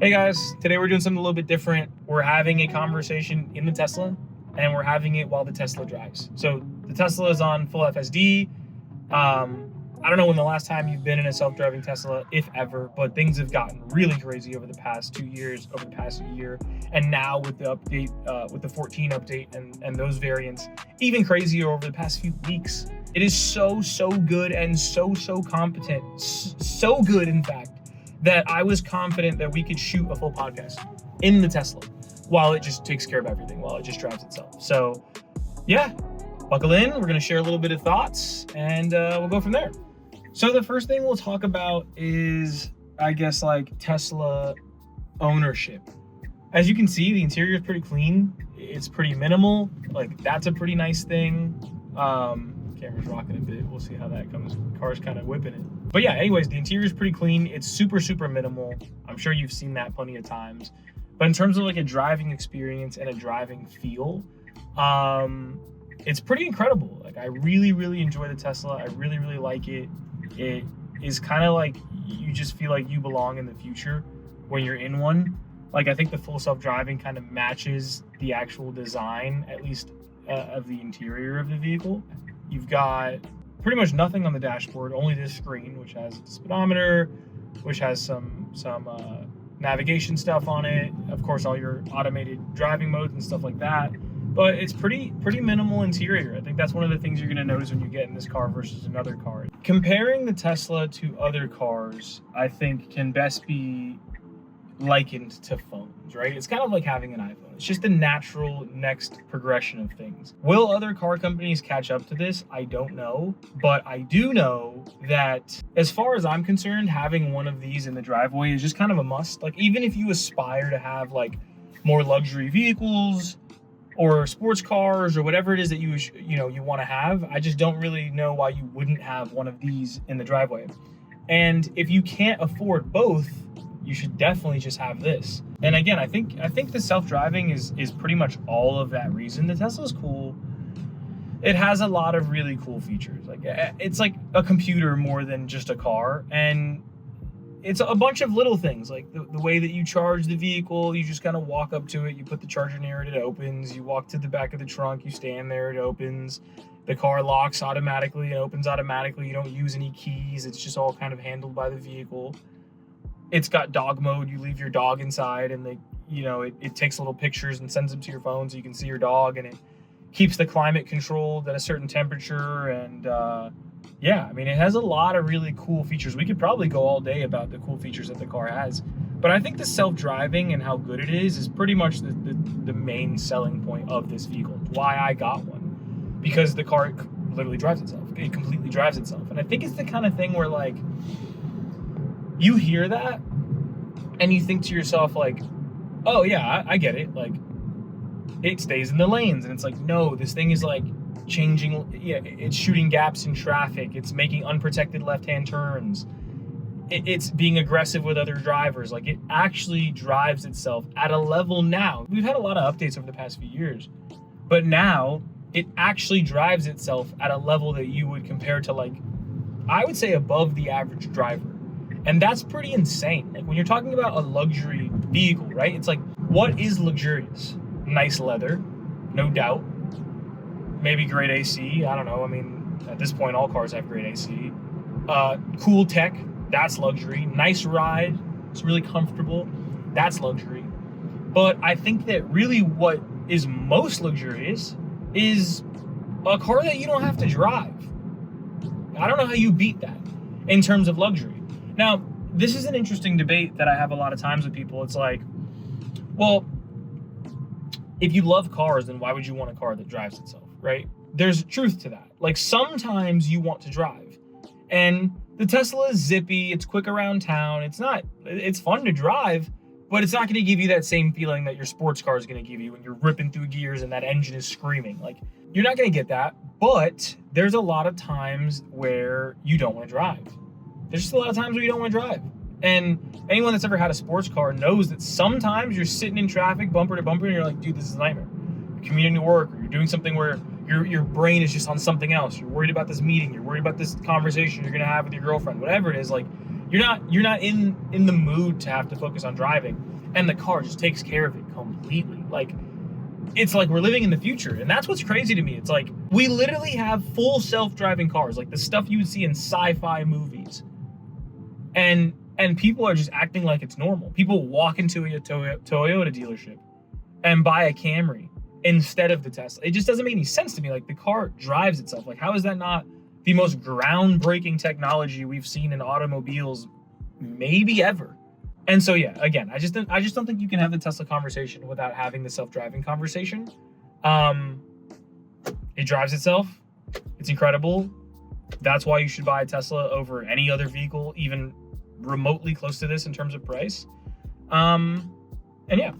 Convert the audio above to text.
Hey guys, today we're doing something a little bit different. We're having a conversation in the Tesla, and we're having it while the Tesla drives. So the Tesla is on full FSD. I don't know when the last time you've been in a self-driving Tesla, if ever, but things have gotten really crazy over the past 2 years, over the past year, and now with the update, with the 14 update and those variants, even crazier over the past few weeks. It is so good and so competent, so good in fact, that I was confident that we could shoot a full podcast in the Tesla while it just takes care of everything, while it just drives itself. So yeah, buckle in. We're going to share a little bit of thoughts and we'll go from there. So the first thing we'll talk about is, I guess, like Tesla ownership. As you can see, the interior is pretty clean. It's pretty minimal. Like, that's a pretty nice thing. Camera's rocking a bit. We'll see how that comes. Car's kind of whipping it. But yeah, anyways, the interior is pretty clean. It's super minimal. I'm sure you've seen that plenty of times. But in terms of like a driving experience and a driving feel, it's pretty incredible. Like, I really enjoy the Tesla. I really like it. It is kind of like you just feel like you belong in the future when you're in one. Like, I think the full self-driving kind of matches the actual design, at least of the interior of the vehicle. You've got pretty much nothing on the dashboard, only this screen, which has a speedometer, which has some navigation stuff on it. Of course, all your automated driving modes and stuff like that. But it's pretty minimal interior. I think that's one of the things you're gonna notice when you get in this car versus another car. Comparing the Tesla to other cars, I think can best be likened to phones, right? It's kind of like having an iPhone. It's just the natural next progression of things. Will other car companies catch up to this? I don't know, but I do know that as far as I'm concerned, having one of these in the driveway is just kind of a must. Like, even if you aspire to have like more luxury vehicles or sports cars or whatever it is that you want to have, I just don't really know why you wouldn't have one of these in the driveway. And if you can't afford both, you should definitely just have this. And again, I think the self-driving is pretty much all of that reason. The Tesla's cool. It has a lot of really cool features. Like, it's like a computer more than just a car, and it's a bunch of little things, like the way that you charge the vehicle. You just kind of walk up to it, you put the charger near it, it opens. You walk to the back of the trunk, you stand there, it opens. The car locks automatically and opens automatically. You don't use any keys. It's just all kind of handled by the vehicle. It's got dog mode. You leave your dog inside and it takes little pictures and sends them to your phone so you can see your dog, and it keeps the climate controlled at a certain temperature. And yeah, I mean, it has a lot of really cool features. We could probably go all day about the cool features that the car has, but I think the self-driving and how good it is pretty much the main selling point of this vehicle. It's why I got one, because the car literally drives itself. It completely drives itself. And I think it's the kind of thing where, like, you hear that and you think to yourself, like, oh yeah, I get it. Like, it stays in the lanes. And it's like, no, this thing is like changing. Yeah, it's shooting gaps in traffic. It's making unprotected left-hand turns. It's being aggressive with other drivers. Like, it actually drives itself at a level now. We've had a lot of updates over the past few years, but now it actually drives itself at a level that you would compare to, like, I would say above the average driver. And that's pretty insane. Like, when you're talking about a luxury vehicle, right? It's like, what is luxurious? Nice leather, no doubt. Maybe great AC, I don't know. I mean, at this point, all cars have great AC. Cool tech, that's luxury. Nice ride, it's really comfortable, that's luxury. But I think that really what is most luxurious is a car that you don't have to drive. I don't know how you beat that in terms of luxury. Now, this is an interesting debate that I have a lot of times with people. It's like, well, if you love cars, then why would you want a car that drives itself, right? There's truth to that. Like, sometimes you want to drive. And the Tesla is zippy, it's quick around town, it's fun to drive, but it's not going to give you that same feeling that your sports car is going to give you when you're ripping through gears and that engine is screaming. Like, you're not going to get that, but there's a lot of times where you don't want to drive. There's just a lot of times where you don't want to drive. And anyone that's ever had a sports car knows that sometimes you're sitting in traffic, bumper to bumper, and you're like, dude, this is a nightmare. You're commuting to work, or you're doing something where your brain is just on something else. You're worried about this meeting. You're worried about this conversation you're going to have with your girlfriend. Whatever it is, like, You're not in the mood to have to focus on driving, and the car just takes care of it completely. Like, it's like we're living in the future, and that's what's crazy to me. It's like we literally have full self-driving cars, like the stuff you would see in sci-fi movies, and people are just acting like it's normal. People walk into a Toyota dealership and buy a Camry instead of the Tesla. It just doesn't make any sense to me. Like, the car drives itself. Like, how is that not the most groundbreaking technology we've seen in automobiles maybe ever? And so, yeah, again, I just don't think you can have the Tesla conversation without having the self-driving conversation. It drives itself. It's incredible. That's why you should buy a Tesla over any other vehicle, even remotely close to this in terms of price. And yeah,